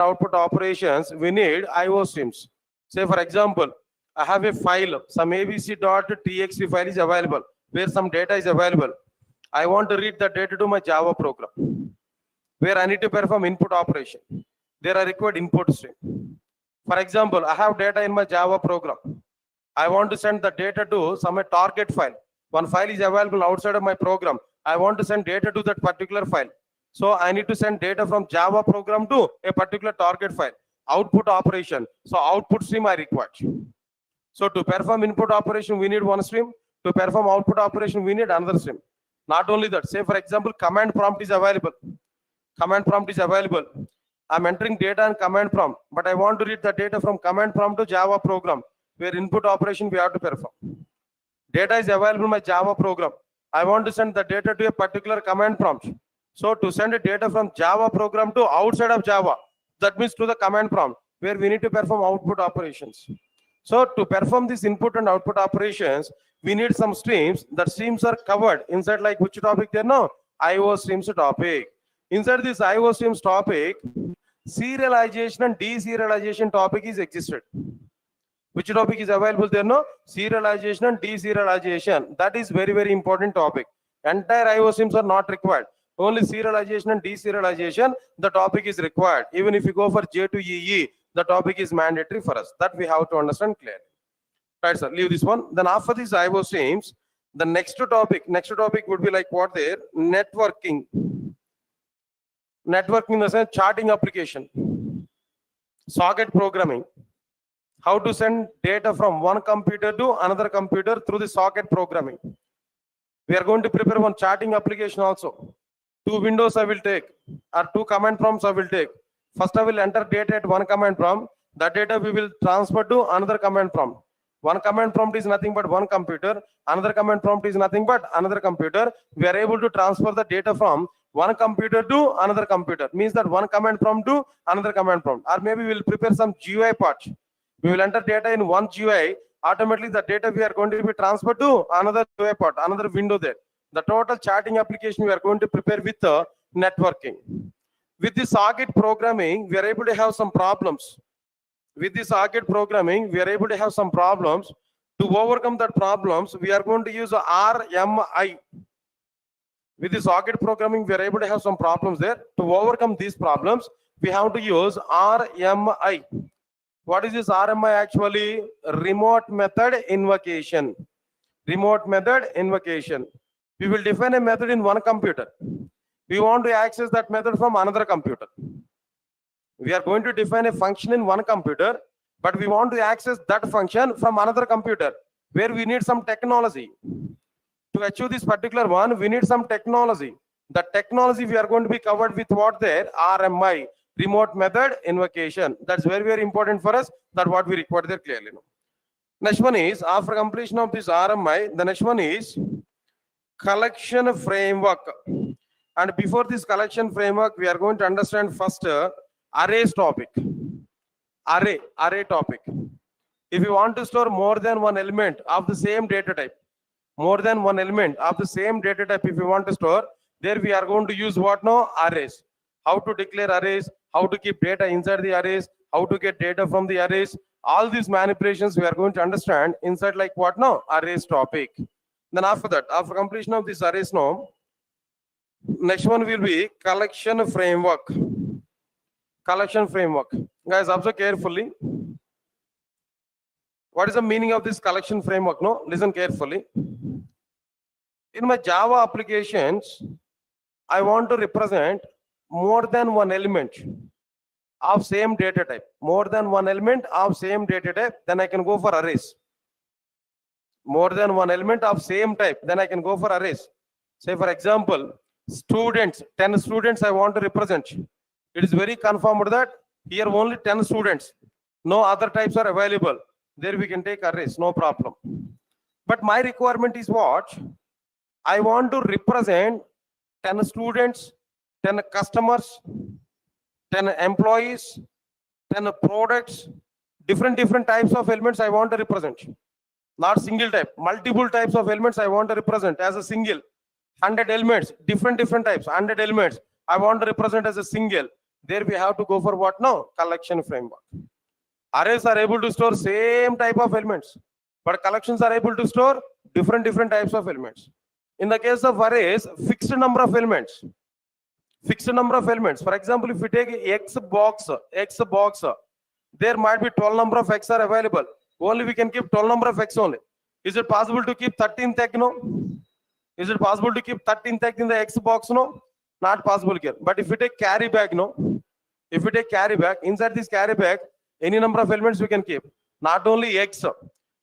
output operations, we need IO streams. Say for example, I have a file, some abc.txt file is available, where some data is available. I want to read the data to my Java program, where I need to perform input operation. There are required input stream. For example, I have data in my Java program. I want to send the data to some target file. One file is available outside of my program. I want to send data to that particular file. So I need to send data from Java program to a particular target file. Output operation. So output stream I require. So to perform input operation, we need one stream. To perform output operation, we need another stream. Not only that, say for example, command prompt is available. Command prompt is available. I'm entering data in command prompt, but I want to read the data from command prompt to Java program, where input operation we have to perform. Data is available in my Java program. I want to send the data to a particular command prompt. So to send the data from Java program to outside of Java, that means to the command prompt, where we need to perform output operations. So to perform this input and output operations, we need some streams. That streams are covered inside, like which topic there now? IO streams topic. Inside this IO streams topic, serialization and deserialization topic is existed. Which topic is available there now? Serialization and deserialization. That is very, very important topic. Entire IO streams are not required. Only serialization and deserialization, the topic is required. Even if you go for J2EE, the topic is mandatory for us. That we have to understand clearly. Right, sir, leave this one. Then after these IO streams, the next topic would be like what there? Networking. Networking in the sense charting application. Socket programming. How to send data from one computer to another computer through the socket programming. We are going to prepare one charting application also. 2 windows I will take, or 2 command prompts I will take. First I will enter data at one command prompt. That data we will transfer to another command prompt. One command prompt is nothing but one computer. Another command prompt is nothing but another computer. We are able to transfer the data from one computer to another computer. Means that one command prompt to another command prompt. Or maybe we will prepare some GUI part. We will enter data in one GUI. Automatically the data we are going to be transferred to another GUI part, another window there. The total charting application we are going to prepare with networking. With the socket programming, we are able to have some problems. With the socket programming, we are able to have some problems. To overcome that problems, we are going to use RMI. With the socket programming, we are able to have some problems there. To overcome these problems, we have to use RMI. What is this RMI actually? Remote method invocation. Remote method invocation. We will define a method in one computer. We want to access that method from another computer. We are going to define a function in one computer, but we want to access that function from another computer, where we need some technology. To achieve this particular one, we need some technology. The technology we are going to be covered with what there? RMI, remote method invocation. That's very, very important for us. That's what we require there clearly. Next one is, after completion of this RMI, the next one is collection framework. And before this collection framework, we are going to understand first arrays topic. Array topic. If you want to store more than one element of the same data type, more than one element of the same data type, if you want to store, there we are going to use what now? Arrays. How to declare arrays, how to keep data inside the arrays, how to get data from the arrays. All these manipulations we are going to understand inside like what now? Arrays topic. Then after that, after completion of this arrays now, next one will be collection framework. Collection framework. Guys, observe carefully. What is the meaning of this collection framework? No, listen carefully. In my Java applications, I want to represent more than one element of same data type. More than one element of same data type, then I can go for arrays. More than one element of same type, then I can go for arrays. Say for example, students, 10 students I want to represent. It is very confirmed that here only 10 students. No other types are available. There we can take arrays, no problem. But my requirement is what? I want to represent 10 students, 10 customers, 10 employees, 10 products, different types of elements I want to represent. Not single type, multiple types of elements I want to represent as a single. 100 elements, different types, 100 elements I want to represent as a single. There we have to go for what now? Collection framework. Arrays are able to store same type of elements, but collections are able to store different types of elements. In the case of arrays, fixed number of elements. Fixed number of elements. For example, if we take X box, there might be 12 number of X are available. Only we can keep 12 number of X only. Is it possible to keep 13th X? No. Is it possible to keep 13th X in the X box? No. Not possible here. But if we take carry bag, no. If we take carry bag, inside this carry bag, any number of elements we can keep. Not only X,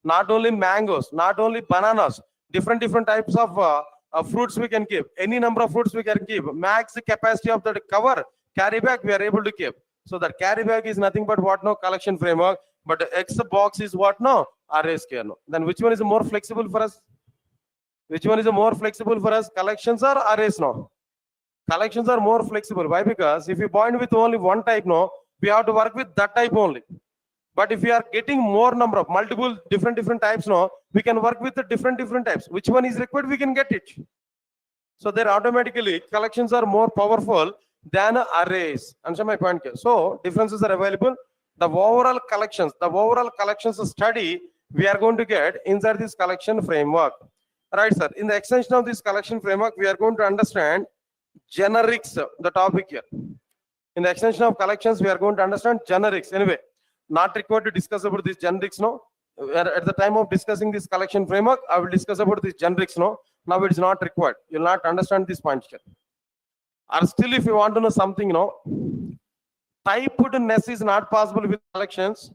not only mangoes, not only bananas, different types of fruits we can keep. Any number of fruits we can keep. Max capacity of the cover carry bag we are able to keep. So that carry bag is nothing but what? No, collection framework. But the X box is what? No, array scale. No. Then which one is more flexible for us? Which one is more flexible for us? Collections or arrays? No. Collections are more flexible. Why? Because if you point with only one type, no, we have to work with that type only. But if we are getting more number of multiple different types, no, we can work with the different types. Which one is required, we can get it. So there automatically collections are more powerful than arrays. Understand my point here? So differences are available. The overall collections study we are going to get inside this collection framework. Right, sir. In the extension of this collection framework, we are going to understand generics, the topic here. In the extension of collections, we are going to understand generics. Anyway, not required to discuss about these generics, no. At the time of discussing this collection framework, I will discuss about these generics, no. Now it is not required. You will not understand this point here. Or still, if you want to know something, no, typedness is not possible with collections.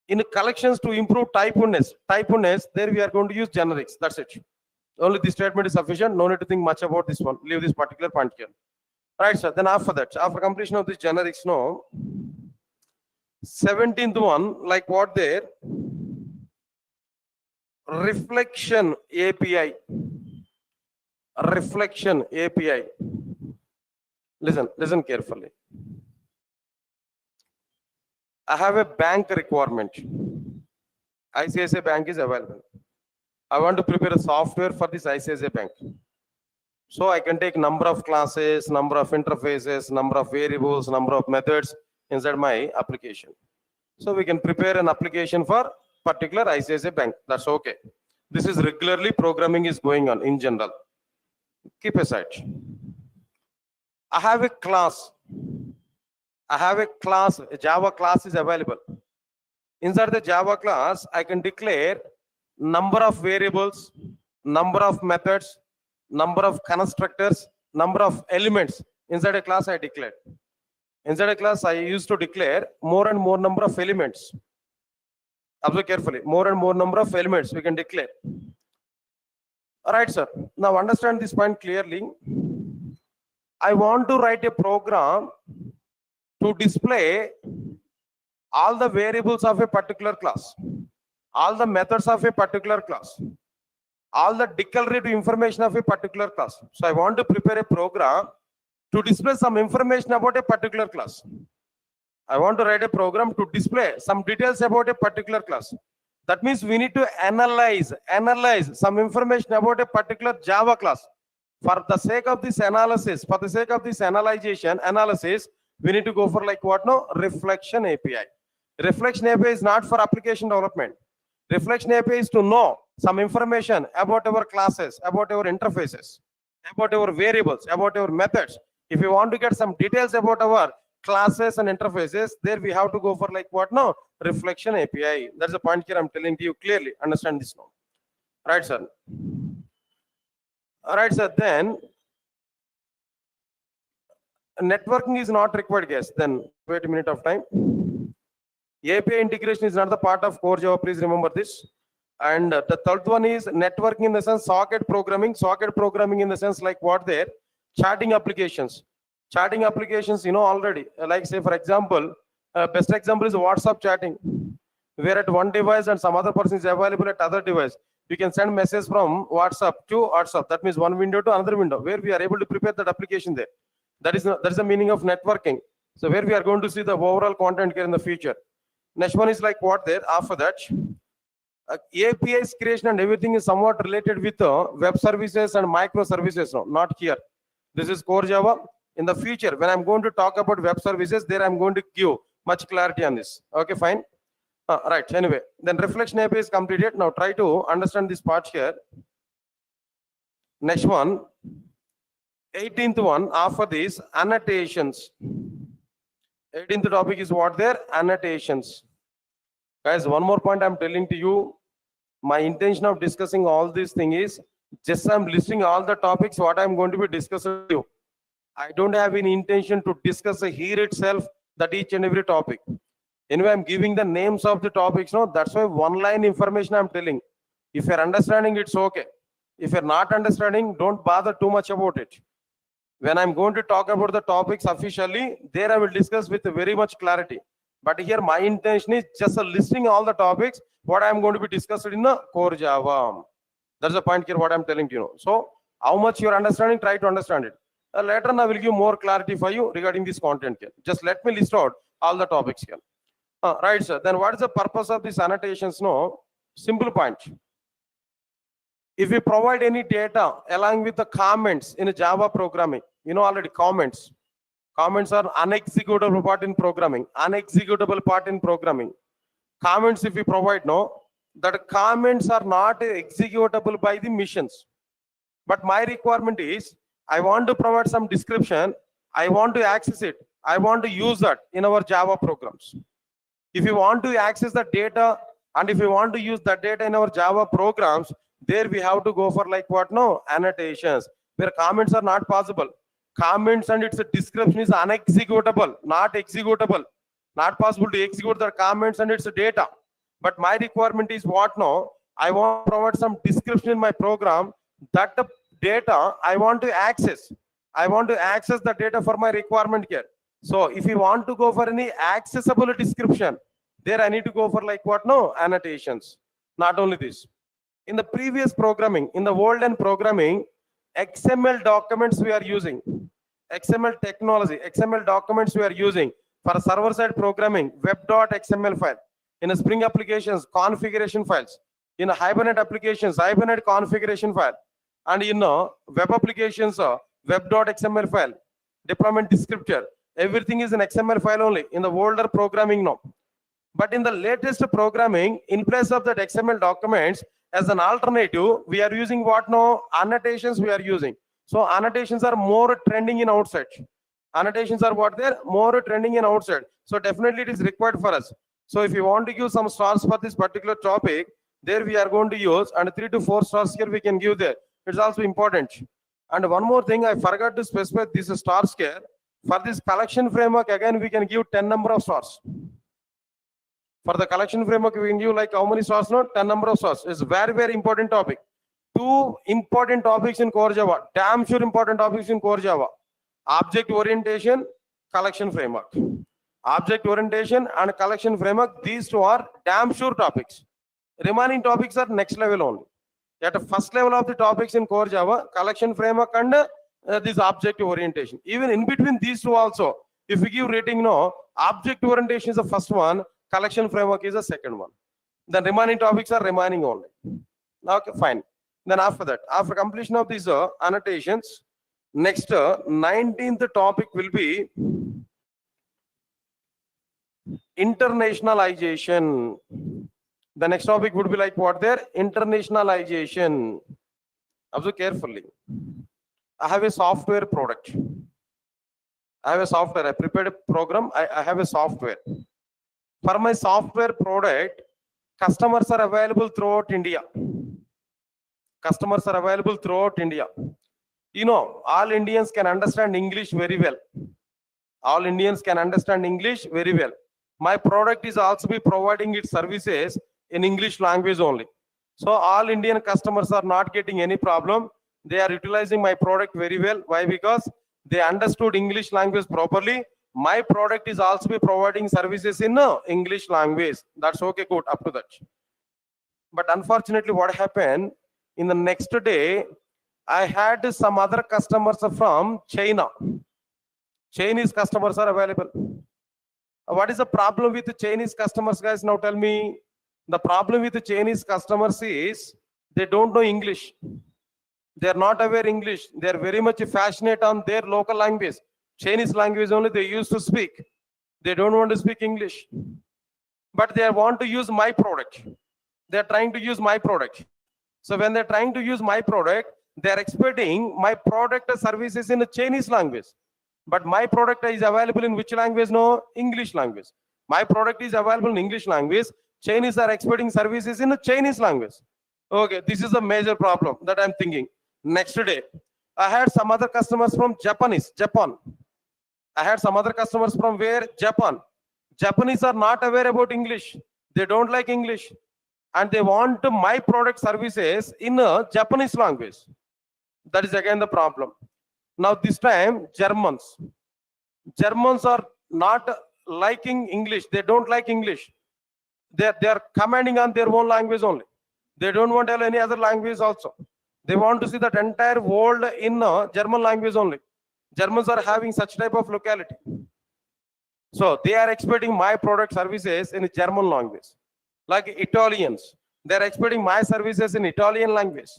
In collections, to improve typedness, there we are going to use generics. That's it. Only this statement is sufficient. No need to think much about this one. Leave this particular point here. Right, sir. Then after that, after completion of this generics, no, 17th one, like what there? Reflection API. Reflection API. Listen carefully. I have a bank requirement. ICICI Bank is available. I want to prepare a software for this ICICI Bank. So I can take number of classes, number of interfaces, number of variables, number of methods inside my application. So we can prepare an application for particular ICICI Bank. That's okay. This is regularly programming is going on in general. Keep aside. I have a class. A Java class is available. Inside the Java class, I can declare number of variables, number of methods, number of constructors, number of elements. Inside a class I declared. Inside a class I used to declare more and more number of elements. Observe carefully. More and more number of elements we can declare. Alright, sir. Now understand this point clearly. I want to write a program to display all the variables of a particular class, all the methods of a particular class, all the declarative information of a particular class. So I want to prepare a program to display some information about a particular class. I want to write a program to display some details about a particular class. That means we need to analyze some information about a particular Java class. For the sake of this analysis, for the sake of this analysis, we need to go for like what? No, reflection API. Reflection API is not for application development. Reflection API is to know some information about our classes, about our interfaces, about our variables, about our methods. If you want to get some details about our classes and interfaces, there we have to go for like what? No, reflection API. That's the point here I'm telling to you clearly. Understand this now. Right, sir. All right, sir. Then networking is not required, guys. Then wait a minute of time. API integration is not the part of core Java. Please remember this. And the third one is networking in the sense socket programming. Socket programming in the sense like what there? Chatting applications. Chatting applications, you know already. Like say for example, best example is WhatsApp chatting. Where at one device and some other person is available at other device. You can send message from WhatsApp to WhatsApp. That means one window to another window where we are able to prepare that application there. That is the meaning of networking. So where we are going to see the overall content here in the future. Next one is like what there. After that, APIs creation and everything is somewhat related with web services and microservices. No, not here. This is core Java. In the future, when I'm going to talk about web services, there I'm going to give much clarity on this. Okay, fine. Right, anyway, then reflection API is completed. Now try to understand this part here. Next one, 18th one, after this, annotations. 18th topic is what there? Annotations. Guys, one more point I'm telling to you. My intention of discussing all these things is just I'm listing all the topics what I'm going to be discussing with you. I don't have any intention to discuss here itself that each and every topic. Anyway, I'm giving the names of the topics. No, that's why one line information I'm telling. If you're understanding, it's okay. If you're not understanding, don't bother too much about it. When I'm going to talk about the topics officially, there I will discuss with very much clarity. But here my intention is just listing all the topics what I'm going to be discussed in the core Java. That's the point here what I'm telling you. So how much you're understanding, try to understand it. Later on I will give more clarity for you regarding this content here. Just let me list out all the topics here. Right, sir. Then what is the purpose of these annotations? No, simple point. If we provide any data along with the comments in a Java programming, you know already comments. Comments are unexecutable part in programming. Unexecutable part in programming. Comments if we provide, no, that comments are not executable by the missions. But my requirement is, I want to provide some description. I want to access it. I want to use that in our Java programs. If you want to access the data and if you want to use that data in our Java programs, there we have to go for like what? No, annotations, where comments are not possible. Comments and its description is unexecutable, not executable. Not possible to execute the comments and its data. But my requirement is what? No, I want to provide some description in my program that the data I want to access. I want to access the data for my requirement here. So if you want to go for any accessible description, there I need to go for like what? No, annotations. Not only this. In the previous programming, in the olden programming, XML documents we are using. XML technology, XML documents we are using for server-side programming, web.xml file. In a Spring applications, configuration files. In a Hibernate applications, Hibernate configuration file. And in web applications, web.xml file, deployment descriptor. Everything is an XML file only in the older programming now. But in the latest programming, in place of that XML documents, as an alternative, we are using what now? Annotations we are using. So annotations are more trending in outside. Annotations are what they're more trending in outside. So definitely it is required for us. So if you want to give some stars for this particular topic, there we are going to use, and 3 to 4 stars here we can give there. It's also important. And one more thing, I forgot to specify this stars here. For this collection framework, again, we can give 10 number of stars. For the collection framework, we can give like how many stars? No, 10 number of stars. It's very, very important topic. 2 important topics in core Java. Damn sure important topics in core Java. Object orientation, collection framework. Object orientation and collection framework, these 2 are damn sure topics. Remaining topics are next level only. At the first level of the topics in core Java, collection framework and this object orientation. Even in between these 2 also, if we give rating, no, object orientation is the first one, collection framework is the second one. Then remaining topics are remaining only. Okay, fine. Then after that, after completion of these annotations, next 19th topic will be internationalization. The next topic would be like what there? Internationalization. Observe carefully. I have a software product. I have a software. I prepared a program. I have a software. For my software product, customers are available throughout India. Customers are available throughout India. You know, all Indians can understand English very well. All Indians can understand English very well. My product is also be providing its services in English language only. So all Indian customers are not getting any problem. They are utilizing my product very well. Why? Because they understood English language properly. My product is also be providing services in English language. That's okay, good, up to that. But unfortunately, what happened, in the next day, I had some other customers from China. Chinese customers are available. What is the problem with the Chinese customers, guys? Now tell me. The problem with the Chinese customers is they don't know English. They are not aware English. They are very much passionate on their local language. Chinese language only they used to speak. They don't want to speak English. But they want to use my product. They're trying to use my product. So when they're trying to use my product, they're expecting my product or services in the Chinese language. But my product is available in which language? No, English language. My product is available in English language. Chinese are expecting services in the Chinese language. Okay, this is a major problem that I'm thinking. Next day, I had some other customers from Japan. I had some other customers from where? Japan. Japanese are not aware about English. They don't like English. And they want my product services in a Japanese language. That is again the problem. Now this time, Germans are not liking English. They don't like English. They are commanding on their own language only. They don't want any other language also. They want to see that entire world in German language only. Germans are having such type of locality. So they are expecting my product services in German language. Like Italians, they are expecting my services in Italian language.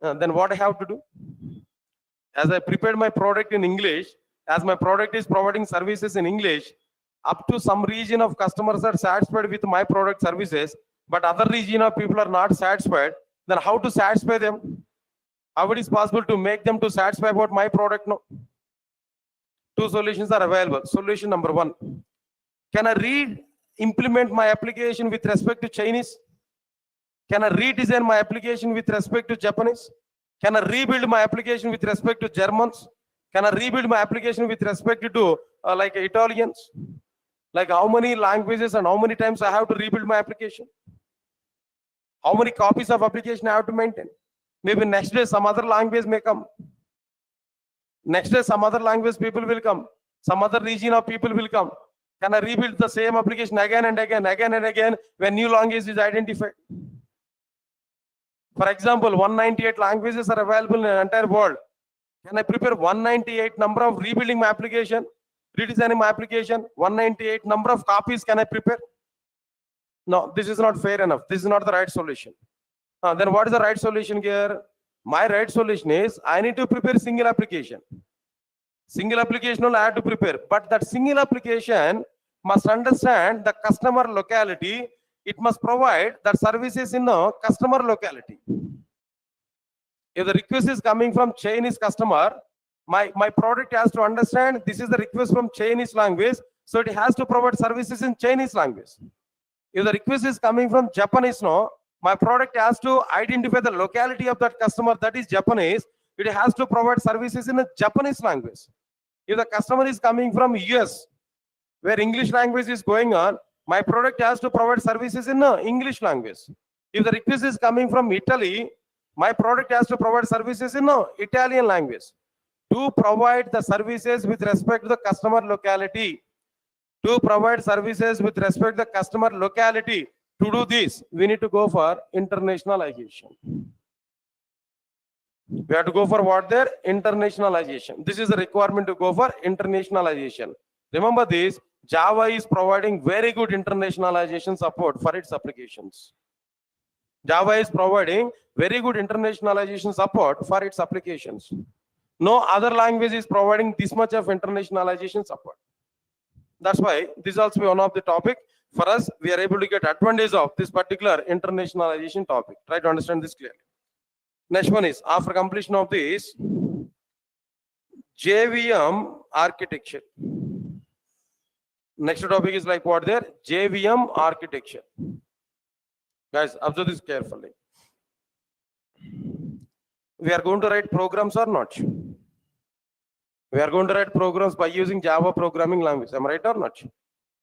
Then what I have to do? As I prepared my product in English, as my product is providing services in English, up to some region of customers are satisfied with my product services, but other region of people are not satisfied. Then how to satisfy them? How it is possible to make them to satisfy about my product? No. Two solutions are available. Solution number one: can I implement my application with respect to Chinese? Can I redesign my application with respect to Japanese? Can I rebuild my application with respect to Germans? Can I rebuild my application with respect to like Italians? Like how many languages and how many times I have to rebuild my application? How many copies of application I have to maintain? Maybe next day some other language may come. Next day some other language people will come. Some other region of people will come. Can I rebuild the same application again and again when new language is identified? For example, 198 languages are available in the entire world. Can I prepare 198 number of rebuilding my application, redesigning my application? 198 number of copies can I prepare? No, this is not fair enough. This is not the right solution. Then what is the right solution here? My right solution is I need to prepare single application. Single application only I have to prepare. But that single application must understand the customer locality. It must provide that services in the customer locality. If the request is coming from Chinese customer, my product has to understand this is the request from Chinese language, so it has to provide services in Chinese language. If the request is coming from Japanese, no, my product has to identify the locality of that customer, that is Japanese. It has to provide services in the Japanese language. If the customer is coming from US, where English language is going on, my product has to provide services in English language. If the request is coming from Italy, my product has to provide services in Italian language. To provide the services with respect to the customer locality. To provide services with respect to the customer locality. To do this, we need to go for internationalization. We have to go for what there? Internationalization. This is the requirement to go for internationalization. Remember this, Java is providing very good internationalization support for its applications. Java is providing very good internationalization support for its applications. No other language is providing this much of internationalization support. That's why this is also one of the topic. For us, we are able to get advantage of this particular internationalization topic. Try to understand this clearly. Next one is, after completion of this, JVM architecture. Next topic is like what there? JVM architecture. Guys, observe this carefully. We are going to write programs or not? We are going to write programs by using Java programming language. Am I right or not?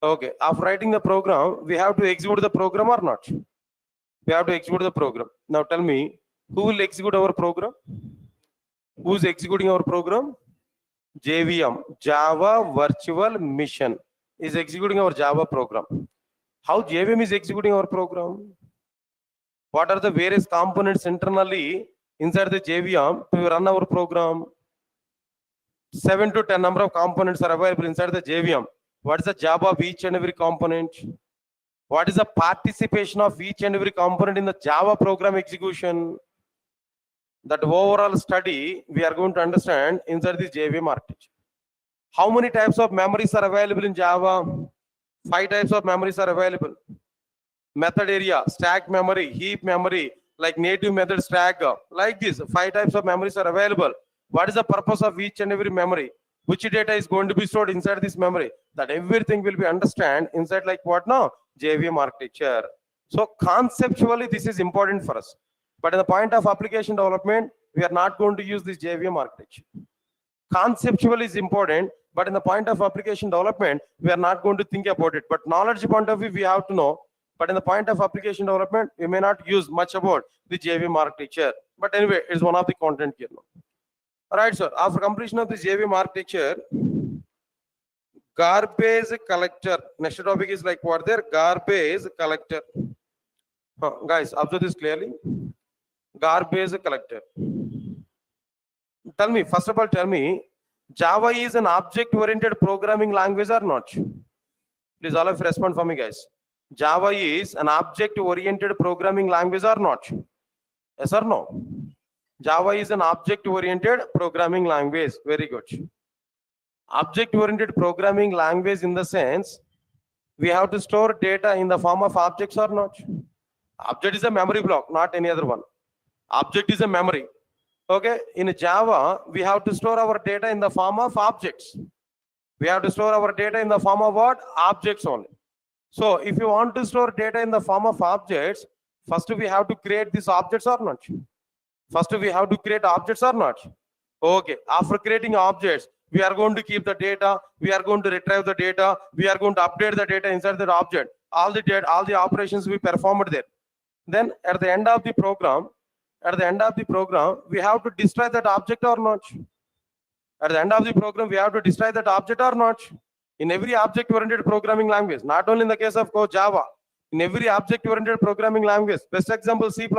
Okay. After writing the program, we have to execute the program or not? We have to execute the program. Now tell me, who will execute our program? Who is executing our program? JVM, Java Virtual Mission, is executing our Java program. How JVM is executing our program? What are the various components internally inside the JVM to run our program? 7 to 10 number of components are available inside the JVM. What is the job of each and every component? What is the participation of each and every component in the Java program execution? that overall study we are going to understand inside this JVM architecture. How many types of memories are available in Java? 5 types of memories are available. Method area, stack memory, heap memory, like native method stack, like this. 5 types of memories are available. What is the purpose of each and every memory? Which data is going to be stored inside this memory? That everything will be understand inside like what now? JVM architecture. So conceptually this is important for us. But in the point of application development, we are not going to use this JVM architecture. Conceptually is important, but in the point of application development, we are not going to think about it. But knowledge point of view, we have to know. But in the point of application development, we may not use much about the JVM architecture. But anyway, it's one of the content here now. All right, sir. After completion of the JVM architecture, garbage collector. Next topic is like what there? Garbage collector. Guys, observe this clearly. Garbage collector. Tell me, first of all, tell me, Java is an object-oriented programming language or not? Please all of you respond for me, guys. Java is an object-oriented programming language or not? Yes or no? Java is an object-oriented programming language. Very good. Object-oriented programming language in the sense, we have to store data in the form of objects or not? Object is a memory block, not any other one. Object is a memory. Okay, in Java, we have to store our data in the form of objects. We have to store our data in the form of what? Objects only. So if you want to store data in the form of objects, first we have to create these objects or not? First we have to create objects or not? Okay, after creating objects, we are going to keep the data, we are going to retrieve the data, we are going to update the data inside that object. All the operations we performed there. Then at the end of the program, we have to destroy that object or not? At the end of the program, we have to destroy that object or not? In every object-oriented programming language, not only in the case of Java, in every object-oriented programming language, best example C++,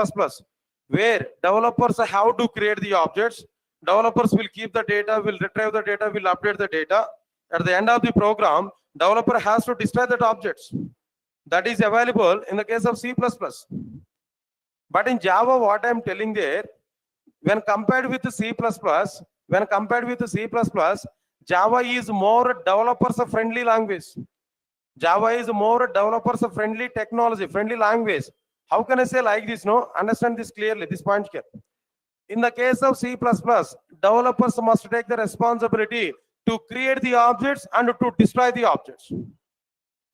where developers have to create the objects, developers will keep the data, will retrieve the data, will update the data. At the end of the program, developer has to destroy that objects. That is available in the case of C++. But in Java, what I am telling there, when compared with C++, Java is more developers-friendly language. Java is more developers-friendly technology, friendly language. How can I say like this? No, understand this clearly. This point here. In the case of C++, developers must take the responsibility to create the objects and to destroy the objects.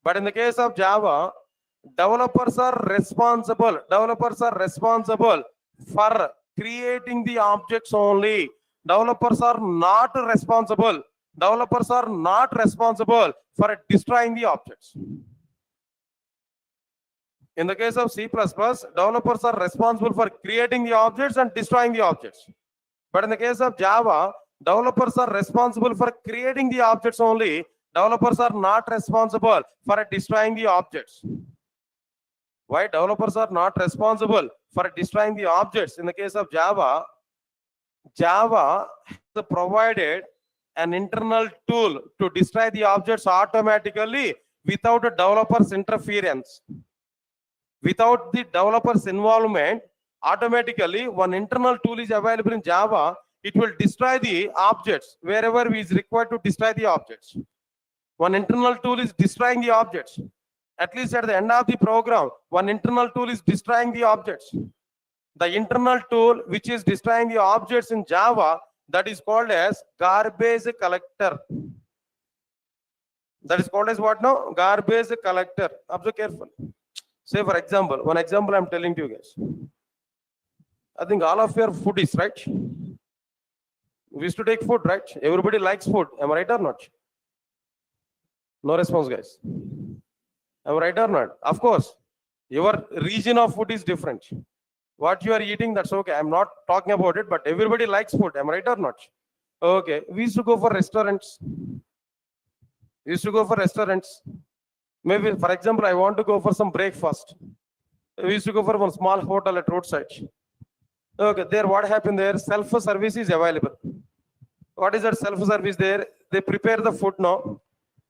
But in the case of Java, developers are responsible for creating the objects only. Developers are not responsible for destroying the objects. In the case of C++, developers are responsible for creating the objects and destroying the objects. But in the case of Java, developers are responsible for creating the objects only. Developers are not responsible for destroying the objects. Why developers are not responsible for destroying the objects? In the case of Java has provided an internal tool to destroy the objects automatically without a developer's interference. Without the developer's involvement, automatically one internal tool is available in Java. It will destroy the objects wherever it is required to destroy the objects. One internal tool is destroying the objects. At least at the end of the program, one internal tool is destroying the objects. The internal tool which is destroying the objects in Java, that is called as garbage collector. That is called as what now? Garbage collector. Observe carefully. Say for example, one example I'm telling to you guys. I think all of your foodies, right? We used to take food, right? Everybody likes food. Am I right or not? No response, guys. Am I right or not? Of course, your region of food is different. What you are eating, that's okay. I'm not talking about it, but everybody likes food. Am I right or not? Okay. We used to go for restaurants. Maybe, for example, I want to go for some breakfast. We used to go for one small hotel at roadside. Okay, there what happened there? Self-service is available. What is that self-service there? They prepare the food now.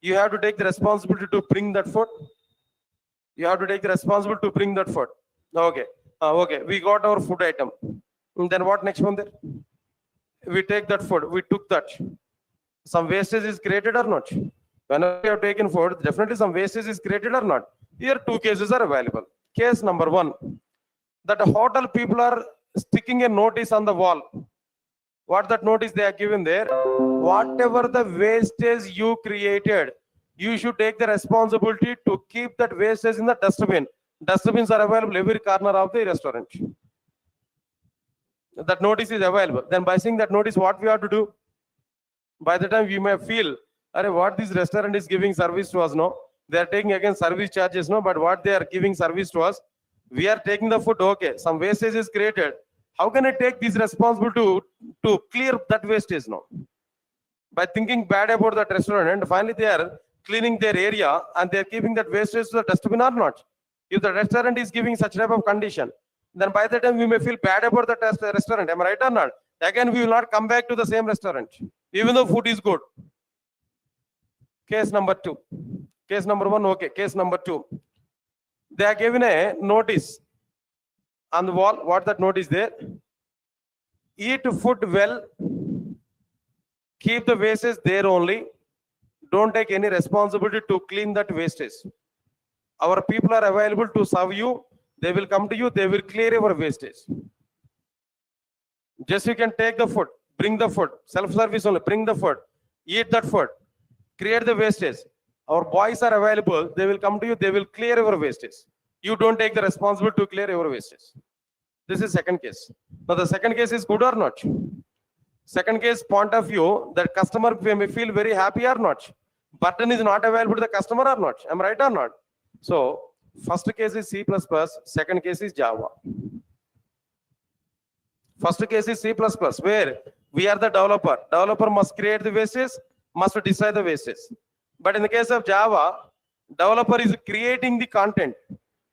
You have to take the responsibility to bring that food. Okay. Okay, we got our food item. And then what next one there? We take that food, we took that. Some wastage is created or not? Whenever you have taken food, definitely some wastage is created or not? Here two cases are available. Case number one, that hotel people are sticking a notice on the wall. What that notice they are given there? Whatever the wastage you created, you should take the responsibility to keep that wastage in the dustbin. Dustbins are available every corner of the restaurant. That notice is available. Then by seeing that notice, what we have to do? By the time you may feel, what this restaurant is giving service to us, no? They are taking again service charges, no? But what they are giving service to us, we are taking the food, okay, some wastage is created. How can I take this responsibility to clear that wastage, no? By thinking bad about that restaurant, and finally they are cleaning their area and they are keeping that wastage to the dustbin or not? If the restaurant is giving such type of condition, then by the time we may feel bad about the restaurant, am I right or not? Again, we will not come back to the same restaurant, even though food is good. Case number two. Case number one, okay. Case number two. They are given a notice on the wall. What that notice there? Eat food well. Keep the wastage there only. Don't take any responsibility to clean that wastage. Our people are available to serve you. They will come to you. They will clear your wastage. Just you can take the food, bring the food, self-service only, bring the food, eat that food, create the wastage. Our boys are available. They will come to you. They will clear your wastage. You don't take the responsibility to clear your wastage. This is second case. Now the second case is good or not? Second case point of view, that customer may feel very happy or not. Button is not available to the customer or not. Am I right or not? So first case is C++, second case is Java. First case is C++, where we are the developer. Developer must create the wastage, must decide the wastage. But in the case of Java, developer is creating the content,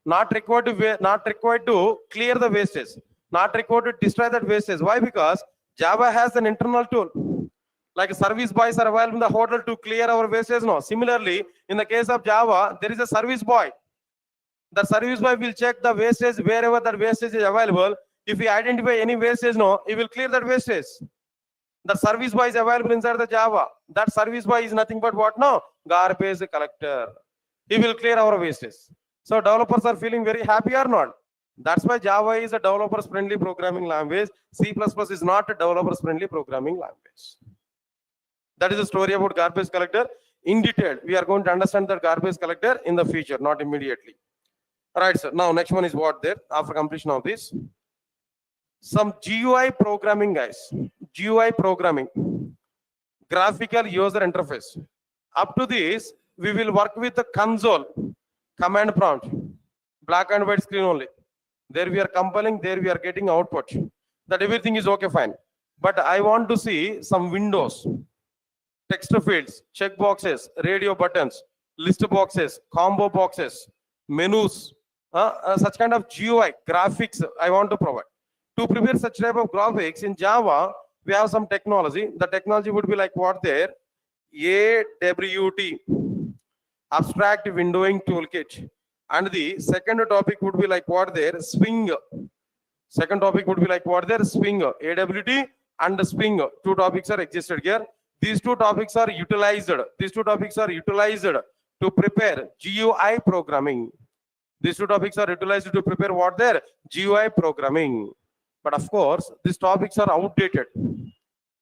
not required to clear the wastage, not required to destroy that wastage. Why? Because Java has an internal tool. Like service boys are available in the hotel to clear our wastage. No. Similarly, in the case of Java, there is a service boy. The service boy will check the wastage wherever that wastage is available. If he identify any wastage, no, he will clear that wastage. The service boy is available inside the Java. That service boy is nothing but what now? Garbage collector. He will clear our wastage. So developers are feeling very happy or not? That's why Java is a developers friendly programming language. C++ is not a developers friendly programming language. That is the story about garbage collector. In detail, we are going to understand the garbage collector in the future, not immediately. All right, sir. Now, next one is what there after completion of this. Some GUI programming, guys. GUI programming. Graphical user interface. Up to this, we will work with the console, command prompt, black and white screen only. There we are compiling, there we are getting output. That everything is okay, fine. But I want to see some windows, text fields, check boxes, radio buttons, list boxes, combo boxes, menus, such kind of GUI graphics I want to provide. To prepare such type of graphics in Java, we have some technology. The technology would be like what there? AWT, Abstract Windowing Toolkit. And the second topic would be like what there? Swing. Second topic would be like what there? Swing. AWT and Swing. Two topics are existed here. These two topics are utilized. These two topics are utilized to prepare GUI programming. These two topics are utilized to prepare what there? GUI programming. But of course, these topics are outdated.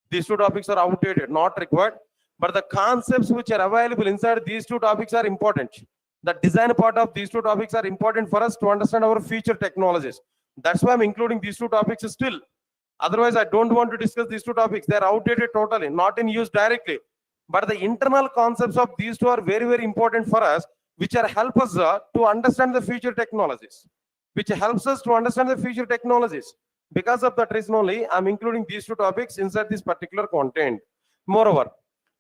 These two topics are outdated, not required. But the concepts which are available inside these two topics are important. The design part of these two topics are important for us to understand our future technologies. That's why I'm including these two topics still. Otherwise, I don't want to discuss these two topics. They're outdated totally, not in use directly. But the internal concepts of these two are very, very important for us, which are help us to understand the future technologies. Which helps us to understand the future technologies. Because of that reason only, I'm including these two topics inside this particular content. Moreover,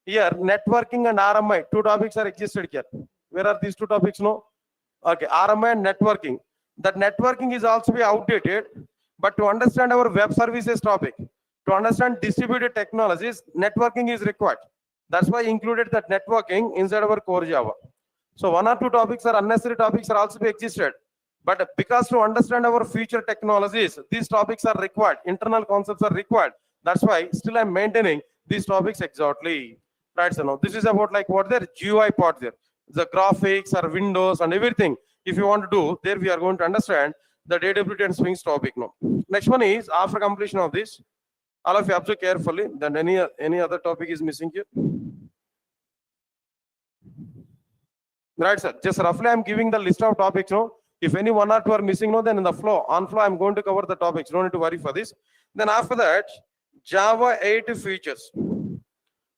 here networking and RMI, two topics are existed here. Where are these two topics? No. Okay, RMI and networking. That networking is also be outdated. But to understand our web services topic, to understand distributed technologies, networking is required. That's why I included that networking inside our core Java. So one or two topics are unnecessary topics are also be existed. But because to understand our future technologies, these topics are required. Internal concepts are required. That's why still I'm maintaining these topics exactly. Right, so now this is about like what there GUI part there, the graphics or windows and everything. If you want to do there, we are going to understand the DWT and swings topic now. Next one is after completion of this, all of you observe carefully. Then any other topic is missing here. Right, sir. Just roughly, I'm giving the list of topics. No, if any one or two are missing, no, then in the flow, on flow, I'm going to cover the topics. Don't need to worry for this. Then after that, Java 8 features.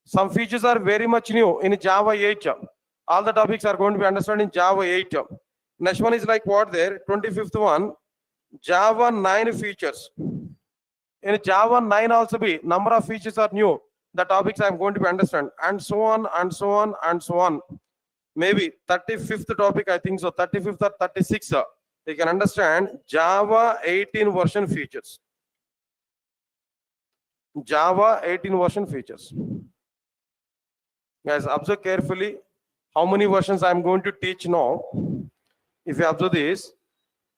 Some features are very much new in Java 8. All the topics are going to be understood in Java 8. Next one is like what there, 25th one, Java 9 features. In Java 9 also be, number of features are new. The topics I'm going to be understand, and so on, and so on, and so on. Maybe 35th topic, I think so, 35th or 36th. You can understand Java 18 version features. Java 18 version features. Guys, observe carefully how many versions I am going to teach now. If you observe this,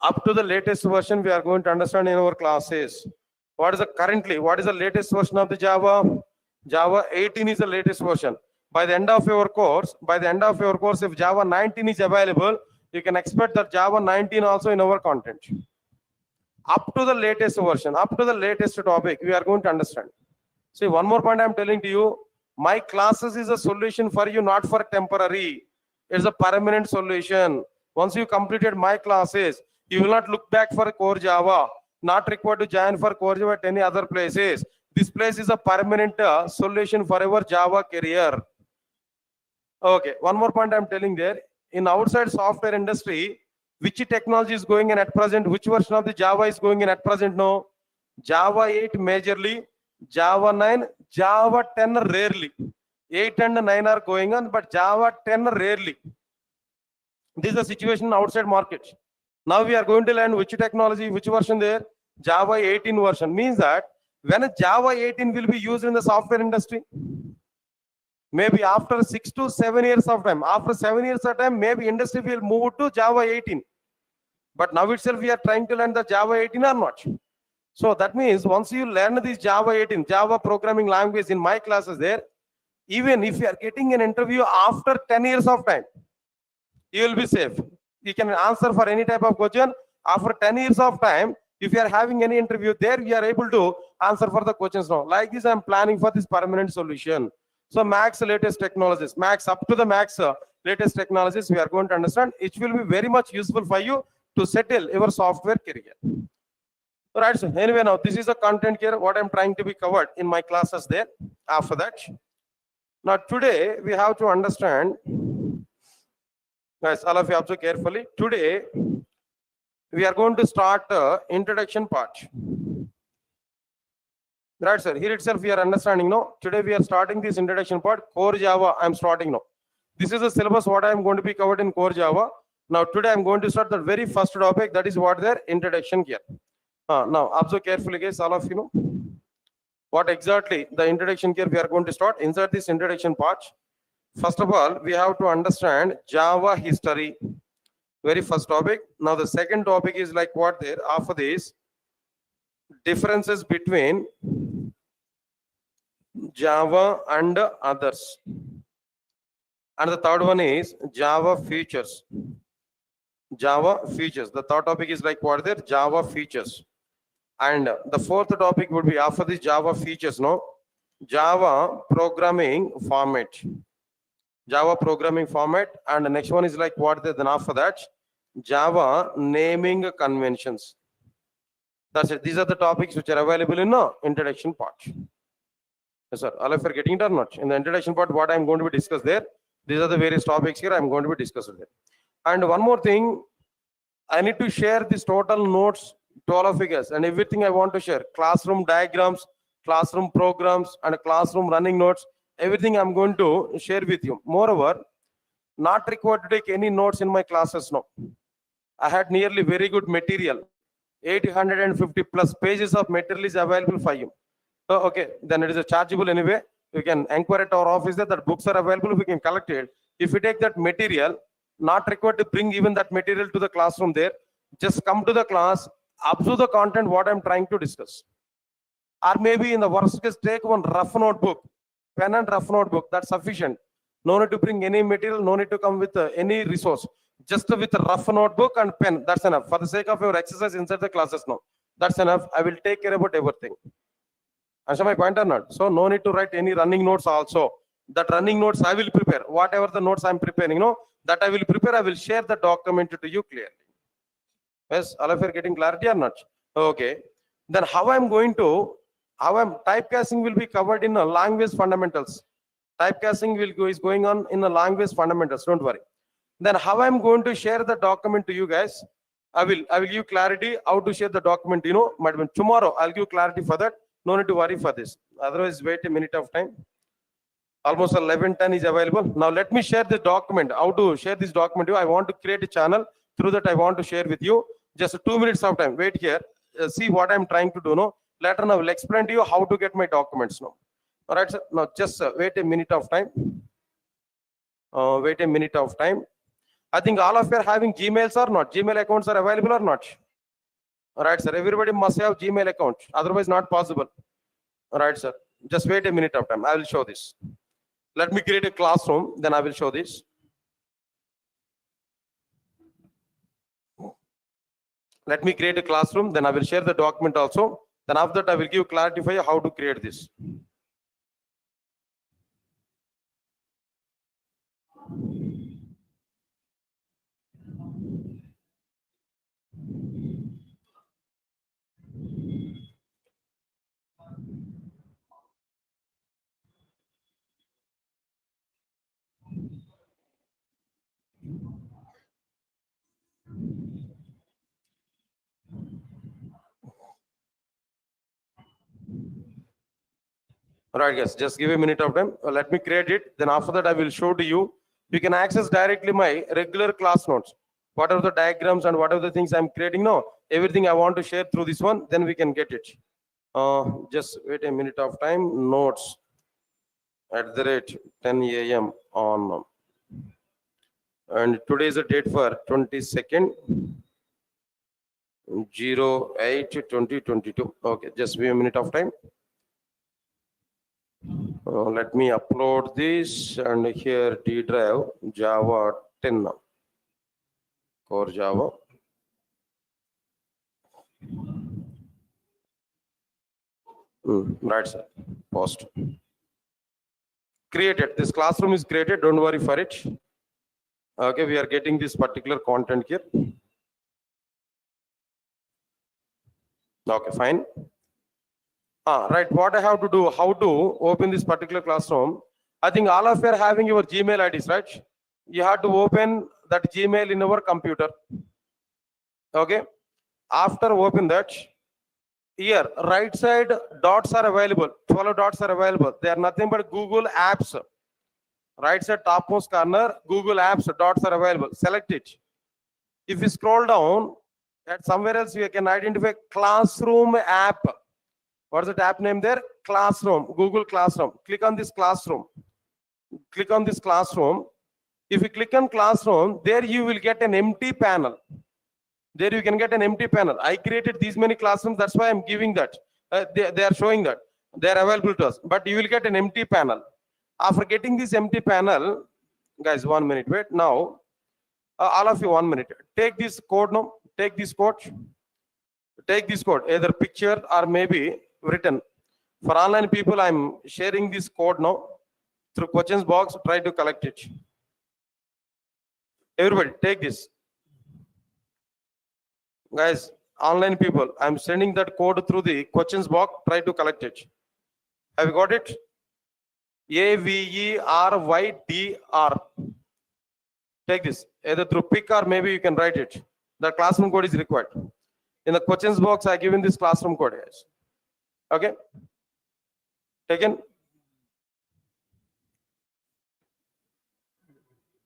up to the latest version we are going to understand in our classes. What is the latest version of the Java? Java 18 is the latest version. By the end of your course, if Java 19 is available, you can expect that Java 19 also in our content. Up to the latest version, up to the latest topic, we are going to understand. See, one more point I am telling to you, my classes is a solution for you, not for temporary. It's a permanent solution. Once you completed my classes, you will not look back for core Java, not required to join for core Java at any other places. This place is a permanent solution for our Java career. Okay, one more point I'm telling there. In outside software industry, which technology is going in at present? Which version of the Java is going in at present now? Java 8 majorly, Java 9, Java 10 rarely. 8 and 9 are going on, but Java 10 rarely. This is the situation outside market. Now we are going to learn which technology, which version there? Java 18 version. Means that when Java 18 will be used in the software industry, maybe after 6 to 7 years of time, after 7 years of time, maybe industry will move to Java 18. But now itself we are trying to learn the Java 18 or not. So that means once you learn this Java 18, Java programming language in my classes there, even if you are getting an interview after 10 years of time, you will be safe. You can answer for any type of question. After 10 years of time, if you are having any interview there, we are able to answer for the questions now. Like this, I am planning for this permanent solution. So max latest technologies, max up to the max latest technologies we are going to understand. It will be very much useful for you to settle your software career. Right, so anyway, now this is the content here, what I'm trying to be covered in my classes there. After that, now today we have to understand, guys, all of you observe carefully. Today we are going to start the introduction part. Right, sir. Here itself we are understanding now. Today we are starting this introduction part. Core Java I'm starting now. This is the syllabus what I am going to be covered in Core Java. Now today I'm going to start the very first topic, that is what their introduction here. Now observe carefully, guys, all of you know what exactly the introduction here we are going to start. Inside this introduction part, first of all we have to understand Java history. Very first topic. Now the second topic is like what there. After this, differences between Java and others. And the third one is Java features. Java features. The third topic is like what there? Java features. And the fourth topic would be after this Java features, no? Java programming format. Java programming format. And the next one is like what there? Then after that, Java naming conventions. That's it. These are the topics which are available in the introduction part. Yes, sir. All of you are getting it or not? In the introduction part, what I'm going to be discussed there. These are the various topics here I'm going to be discussed there. And one more thing, I need to share this total notes to all of you guys and everything I want to share. Classroom diagrams, classroom programs, and classroom running notes. Everything I'm going to share with you. Moreover, not required to take any notes in my classes now. I had nearly very good material. 850 plus pages of material is available for you. So, okay, then it is a chargeable anyway. You can inquire at our office that books are available. We can collect it. If you take that material, not required to bring even that material to the classroom there. Just come to the class, observe the content, what I'm trying to discuss. Or maybe in the worst case, take one rough notebook, pen and rough notebook, that's sufficient. No need to bring any material, no need to come with any resource. Just with a rough notebook and pen, that's enough. For the sake of your exercise inside the classes now, that's enough. I will take care about everything. Answer my point or not? So no need to write any running notes also. That running notes I will prepare. Whatever the notes I'm preparing, that I will prepare, I will share the document to you clearly. Yes, all of you are getting clarity or not? Okay. Then how I'm typecasting will be covered in language fundamentals. Typecasting is going on in the language fundamentals, don't worry. Then how I'm going to share the document to you guys, I will give clarity how to share the document, tomorrow I'll give clarity for that. No need to worry for this. Otherwise, wait a minute of time. Almost 11:10 is available. Now let me share the document. How to share this document? I want to create a channel. Through that, I want to share with you. Just 2 minutes of time. Wait here. See what I'm trying to do. No. Later, I will explain to you how to get my documents. No. All right, sir. Now just wait a minute of time. Wait a minute of time. I think all of you are having Gmails or not? Gmail accounts are available or not? All right, sir. Everybody must have Gmail account. Otherwise, not possible. All right, sir. Just wait a minute of time. I will show this. Let me create a classroom. Then I will show this. Let me create a classroom. Then I will share the document also. Then after that, I will give clarify how to create this. All right, guys, just give a minute of time. Let me create it. Then after that, I will show to you. You can access directly my regular class notes. What are the diagrams and what are the things I'm creating now? Everything I want to share through this one, then we can get it. Just wait a minute of time. Notes at the rate 10 a.m. on. And today is the date for 22nd. 08/2022. Okay, just wait a minute of time. Let me upload this, and here D drive Java 10 core Java. Right, sir. Post. Created. This classroom is created. Don't worry for it. Okay, we are getting this particular content here. Okay, fine. Right, what I have to do, how to open this particular classroom. I think all of you are having your Gmail IDs, right? You have to open that Gmail in our computer. Okay, after open that, here right side dots are available, 12 dots are available. They are nothing but Google Apps. Right side topmost corner, Google Apps dots are available. Select it. If you scroll down, at somewhere else you can identify Classroom app. What's the app name there? Classroom, Google Classroom. Click on this Classroom. Click on this Classroom. If you click on Classroom, there you will get an empty panel. There you can get an empty panel. I created these many classrooms. That's why I'm giving that. They are showing that. They are available to us. But you will get an empty panel. After getting this empty panel, guys, 1 minute. Wait. Now, all of you 1 minute. Take this code now. Take this code. Take this code. Either picture or maybe written. For online people, I'm sharing this code now through questions box. Try to collect it. Everybody, take this. Guys, online people, I'm sending that code through the questions box. Try to collect it. Have you got it? AVERYDR. Take this either through pick or maybe you can write it. The classroom code is required. In the questions box, I given this classroom code, guys. Okay. Taken.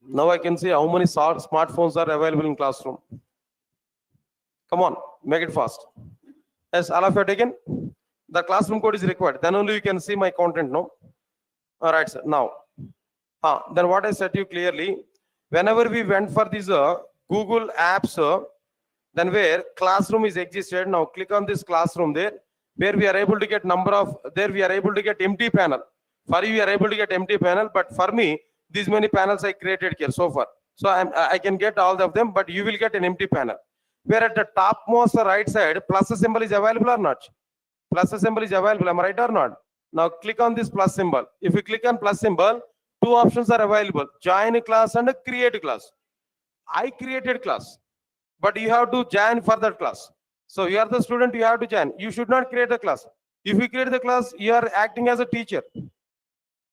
Now I can see how many smartphones are available in classroom. Come on, make it fast. Yes, all of you are taken. The classroom code is required. Then only you can see my content. No. All right, sir. Now, then what I said to you clearly, whenever we went for these Google Apps, Then where classroom is existed, now click on this classroom there, where we are able to get number of, there we are able to get empty panel. For you are able to get empty panel, but for me, these many panels I created here so far. So I can get all of them, but you will get an empty panel. Where at the topmost right side, plus symbol is available or not? Plus symbol is available, am I right or not? Now click on this plus symbol. If you click on plus symbol, two options are available: join a class and create a class. I created class, but you have to join for that class. So you are the student, you have to join. You should not create the class. If you create the class, you are acting as a teacher.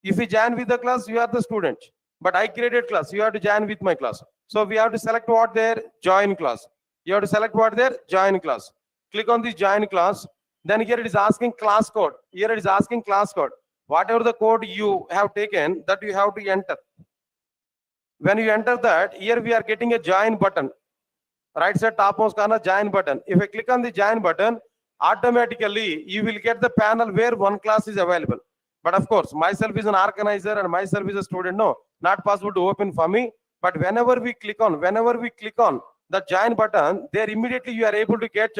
If you join with the class, you are the student. But I created class, you have to join with my class. So we have to select what there, join class. You have to select what there, join class. Click on this join class. Then here it is asking class code. Here it is asking class code. Whatever the code you have taken, that you have to enter. When you enter that, here we are getting a join button. Right side topmost corner, join button. If I click on the join button, automatically you will get the panel where one class is available. But of course, myself is an organizer and myself is a student. No, not possible to open for me. But whenever we click on the join button, there immediately you are able to get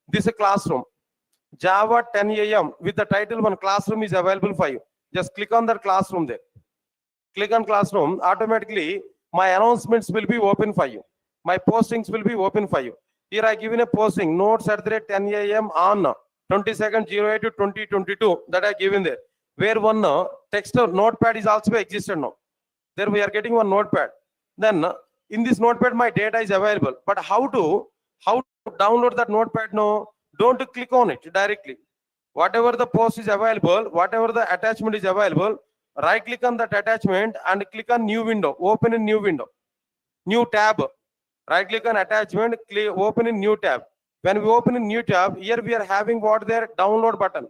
this classroom. Java 10 AM with the title one classroom is available for you. Just click on that classroom there. Click on classroom, automatically my announcements will be open for you. My postings will be open for you. Here I given a posting, notes at the 10 AM on 22nd 08 to 2022 that I given there. Where one text notepad is also existed now. There we are getting one notepad. Then in this notepad my data is available. But how to download that notepad? No, don't click on it directly. Whatever the post is available, whatever the attachment is available, right click on that attachment and click on new window, open a new window, new tab. Right click on attachment, click open in new tab. When we open in new tab, here we are having what there, download button.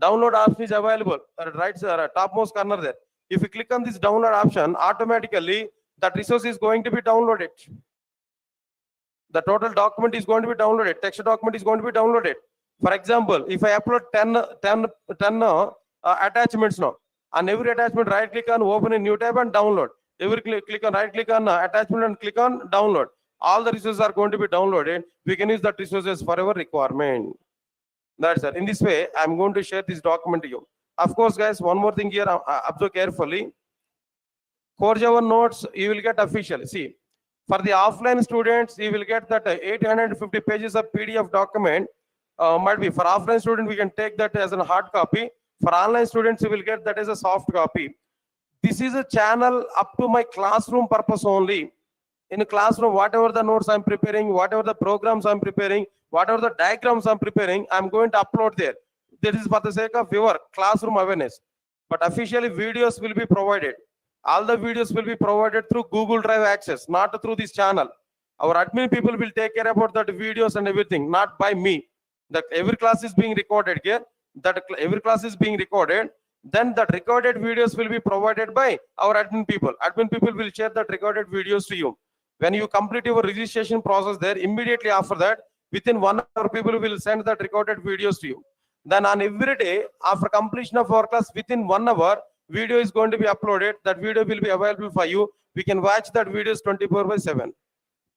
Download option is available, right topmost corner there. If you click on this download option, automatically that resource is going to be downloaded. The total document is going to be downloaded. Text document is going to be downloaded. For example, if I upload 10 attachments now, on every attachment, right click on open a new tab and download. Every click on right click on attachment and click on download. All the resources are going to be downloaded. We can use that resources for our requirement. That's it. In this way, I'm going to share this document to you. Of course, guys, one more thing here, observe carefully. Core Java notes, you will get officially. See, for the offline students, you will get that 850 pages of PDF document. Might be for offline student, we can take that as a hard copy. For online students, you will get that as a soft copy. This is a channel up to my classroom purpose only. In a classroom, whatever the notes I'm preparing, whatever the programs I'm preparing, whatever the diagrams I'm preparing, I'm going to upload there. This is for the sake of your classroom awareness. But officially, videos will be provided. All the videos will be provided through Google Drive access, not through this channel. Our admin people will take care about that videos and everything, not by me. That every class is being recorded here. That every class is being recorded. Then that recorded videos will be provided by our admin people. Admin people will share that recorded videos to you. When you complete your registration process there, immediately after that, within 1 hour, people will send that recorded videos to you. Then on every day, after completion of our class, within 1 hour, video is going to be uploaded. That video will be available for you. We can watch that videos 24/7.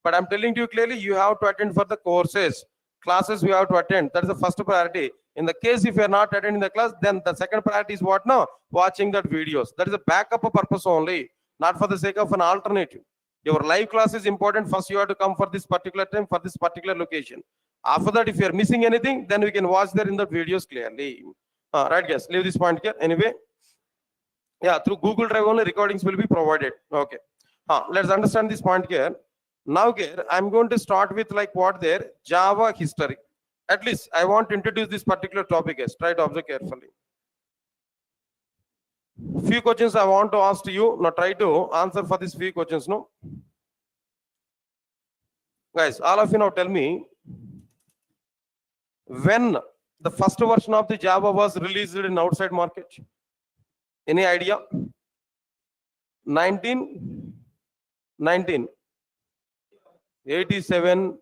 But I'm telling you clearly, you have to attend for the courses. Classes we have to attend. That is the first priority. In the case if you are not attending the class, then the second priority is what now? Watching that videos. That is a backup purpose only, not for the sake of an alternative. Your live class is important. First, you have to come for this particular time, for this particular location. After that, if you are missing anything, then we can watch there in the videos clearly. Right, guys, leave this point here. Anyway, yeah, through Google Drive only recordings will be provided. Okay. Let's understand this point here. Now here, I'm going to start with like what there, Java history. At least I want to introduce this particular topic, guys. Try to observe carefully. Few questions I want to ask to you. Now try to answer for these few questions, no? Guys, all of you now tell me, when the first version of the Java was released in outside market? Any idea? 1987.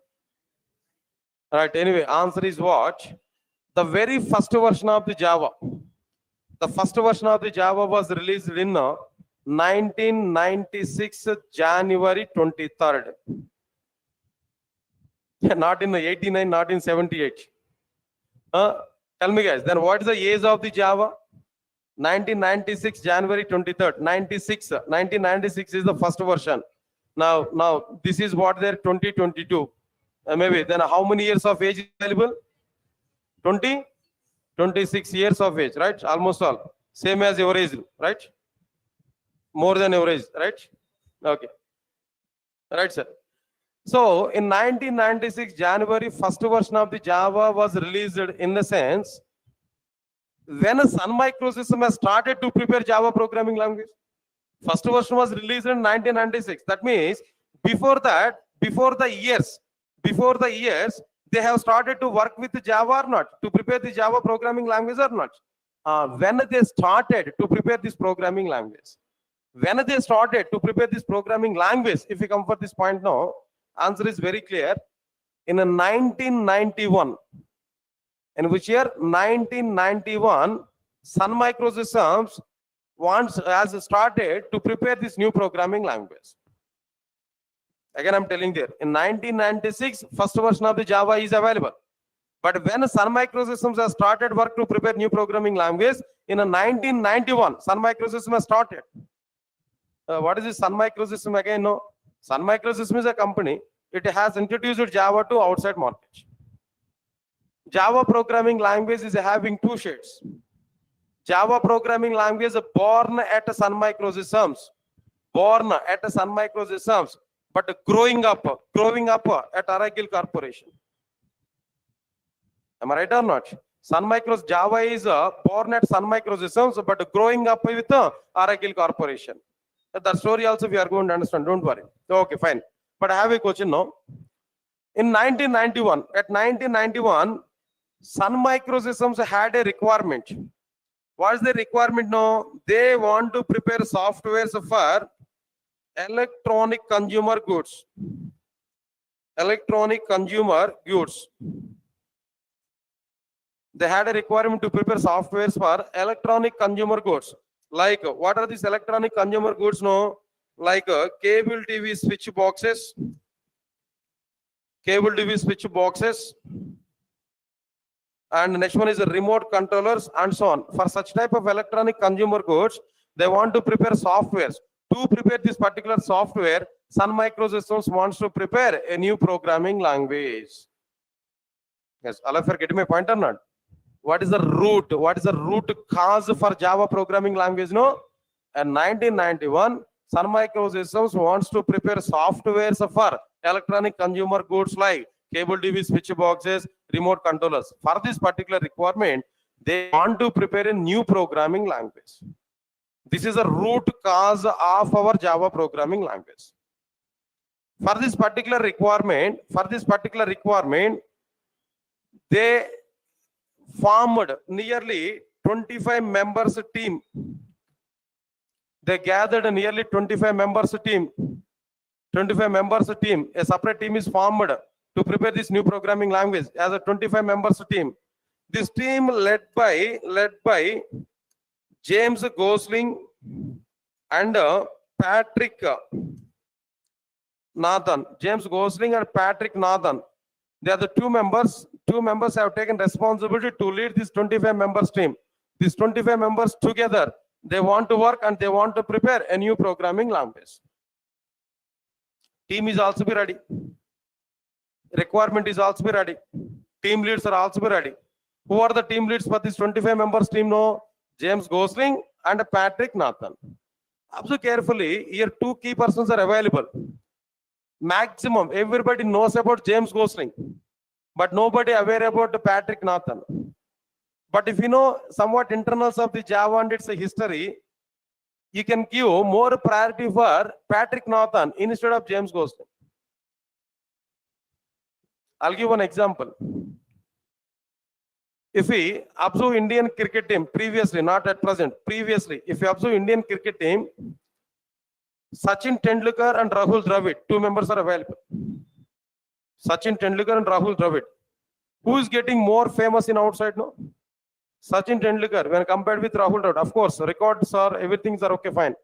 Right, anyway, answer is what? The very first version of the Java. The first version of the Java was released in 1996, January 23rd. Not in 89, not in 78. Tell me guys, then what is the age of the Java? 1996 January 23rd. 1996 is the first version. Now this is what they're 2022. Maybe then how many years of age is available? 26 years of age, right? Almost all. Same as your age, right? More than your age, right? Okay. Right, sir. So in 1996 January, first version of the Java was released, in the sense when Sun Microsystem has started to prepare Java programming language. First version was released in 1996. That means before that, before the years, they have started to work with Java or not, to prepare the Java programming language or not. When they started to prepare this programming language, if you come for this point now, answer is very clear. In 1991, in which year? 1991, Sun Microsystems has started to prepare this new programming language. Again, I'm telling there, in 1996, first version of the Java is available. But when Sun Microsystems has started work to prepare new programming language, in 1991, Sun Microsystems has started. What is this Sun Microsystem again? No, Sun Microsystem is a company. It has introduced Java to outside market. Java programming language is having two shades. Java programming language born at Sun Microsystems, but growing up at Aragil Corporation. Am I right or not? Java is born at Sun Microsystems, but growing up with Aragil Corporation. That story also we are going to understand. Don't worry. Okay, fine. But I have a question now. In 1991, Sun Microsystems had a requirement. What is the requirement now? They want to prepare softwares for electronic consumer goods. They had a requirement to prepare softwares for electronic consumer goods. Like, what are these electronic consumer goods now? Like cable TV switch boxes, and next one is the remote controllers and so on. For such type of electronic consumer goods, they want to prepare softwares. To prepare this particular software, Sun Microsystems wants to prepare a new programming language. Yes, all of you are getting my point or not? What is the root cause for Java programming language? No, in 1991, Sun Microsystems wants to prepare softwares for electronic consumer goods like cable TV switch boxes, remote controllers. For this particular requirement, they want to prepare a new programming language. This is a root cause of our Java programming language. For this particular requirement, they formed nearly 25 members team. They gathered a nearly 25 members team. A separate team is formed to prepare this new programming language as a 25 members team. This team led by James Gosling and Patrick Nathan. James Gosling and Patrick Nathan. They are the two members. Two members have taken responsibility to lead this 25 members team. These 25 members together, they want to work and they want to prepare a new programming language. Team is also be ready. Requirement is also be ready. Team leads are also be ready. Who are the team leads for this 25 members team? No, James Gosling and Patrick Nathan. Observe carefully. Here two key persons are available. Maximum everybody knows about James Gosling, but nobody aware about Patrick Nathan. But if you know somewhat internals of the Java and its history, you can give more priority for Patrick Nathan instead of James Gosling. I'll give one example. If we observe Indian cricket team previously, not at present, previously, if you observe Indian cricket team, Sachin Tendulkar and Rahul Dravid, two members are available. Sachin Tendulkar and Rahul Dravid. Who is getting more famous in outside now? Sachin Tendulkar when compared with Rahul Dravid. Of course, records are, everything are okay, fine.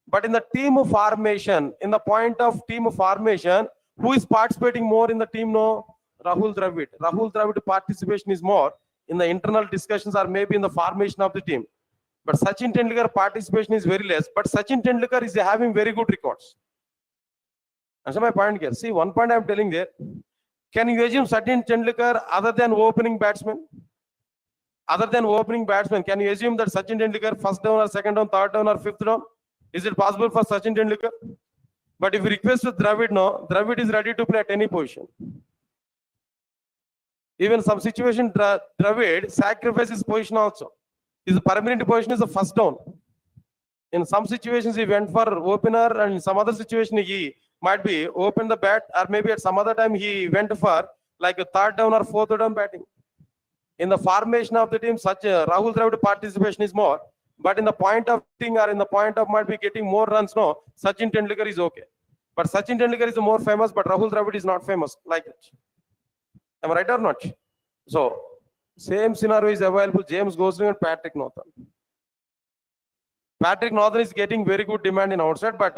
But in the team formation, in the point of team formation, Who is participating more in the team? No, Rahul Dravid. Rahul Dravid participation is more in the internal discussions or maybe in the formation of the team. But Sachin Tendulkar participation is very less. But Sachin Tendulkar is having very good records. That's my point here. See, one point I'm telling there. Can you assume Sachin Tendulkar other than opening batsman? Other than opening batsman, can you assume that Sachin Tendulkar first down or second down, third down or fifth down? Is it possible for Sachin Tendulkar? But if you request Dravid, no, Dravid is ready to play at any position. Even some situation, Dravid sacrifices position also. His permanent position is the first down. In some situations, he went for opener, and in some other situation, he might be open the bat, or maybe at some other time, he went for like a third down or fourth down batting. In the formation of the team, such Rahul Dravid participation is more. But in the point of thing or in the point of might be getting more runs, no, Sachin Tendulkar is okay. But Sachin Tendulkar is the more famous, but Rahul Dravid is not famous like that. Am I right or not? So, same scenario is available, James Gosling and Patrick Northern. Patrick Northern is getting very good demand in outside, but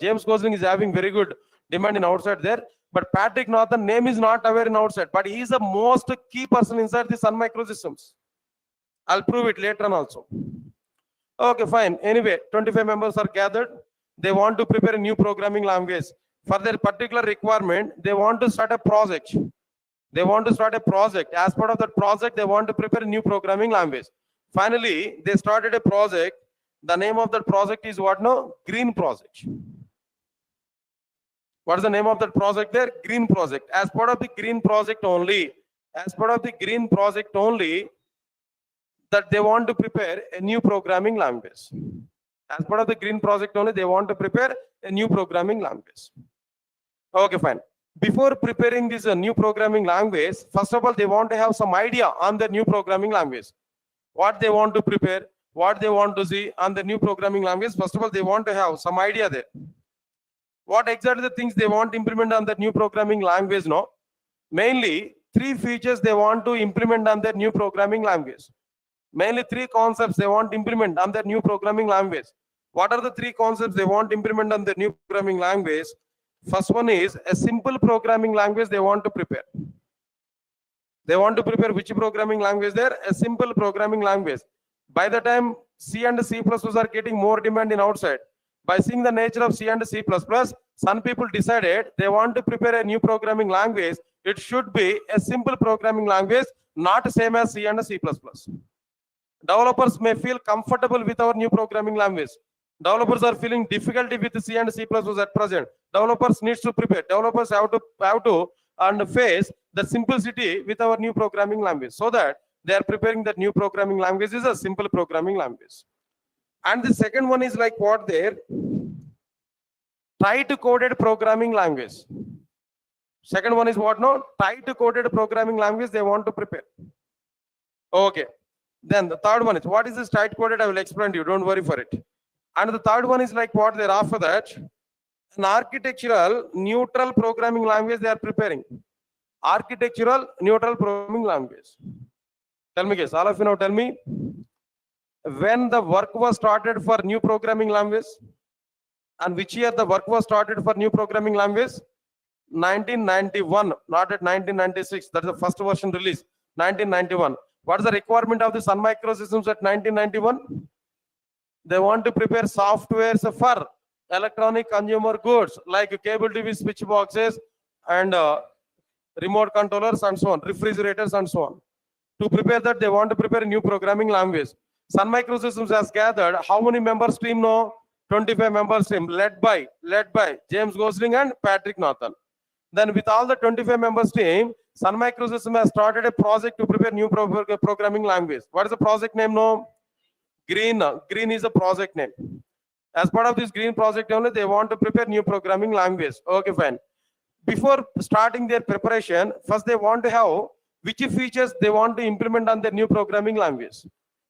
James Gosling is having very good demand in outside there. But Patrick Northern name is not aware in outside, but he is the most key person inside the Sun Microsystems. I'll prove it later on also. Okay, fine. Anyway, 25 members are gathered. They want to prepare a new programming language. For their particular requirement, they want to start a project. They want to start a project. As part of that project, they want to prepare a new programming language. Finally, they started a project. The name of that project is what? No, Green Project. What is the name of that project there? Green Project. As part of the Green Project only, that they want to prepare a new programming language. As part of the Green Project only, they want to prepare a new programming language. Okay, fine. Before preparing this new programming language, first of all, they want to have some idea on the new programming language. What they want to prepare, what they want to see on the new programming language. First of all, they want to have some idea there. What exactly the things they want to implement on that new programming language? No, mainly 3 features they want to implement on their new programming language. Mainly 3 concepts they want to implement on their new programming language. What are the 3 concepts they want to implement on their new programming language? First one is a simple programming language they want to prepare. They want to prepare which programming language there? A simple programming language. By the time C and C++ are getting more demand in outside, by seeing the nature of C and C++, some people decided they want to prepare a new programming language. It should be a simple programming language, not same as C and C++. Developers may feel comfortable with our new programming language. Developers are feeling difficulty with C and C++ at present. Developers needs to prepare. Developers have to and face the simplicity with our new programming language, so that they are preparing that new programming language is a simple programming language. And the second one is like what there? Tight coded programming language. Second one is what? No, tight coded programming language they want to prepare. Okay. Then the third one is, what is this tight coded? I will explain to you. Don't worry for it. And the third one is like what there after that? An architectural neutral programming language they are preparing. Architectural neutral programming language. Tell me guys, all of you now tell me. When the work was started for new programming language, and which year the work was started for new programming language? 1991, not at 1996. That is the first version release. 1991. What is the requirement of the Sun Microsystems at 1991? They want to prepare softwares for electronic consumer goods like cable TV switch boxes and remote controllers and so on, refrigerators and so on. To prepare that, they want to prepare a new programming language. Sun Microsystems has gathered how many members team? No, 25 members team led by James Gosling and Patrick Northern. Then with all the 25 members team, Sun Microsystems has started a project to prepare new programming language. What is the project name? No, Green. Green is the project name. As part of this Green project only, they want to prepare new programming language. Okay, fine. Before starting their preparation, first they want to have which features they want to implement on their new programming language.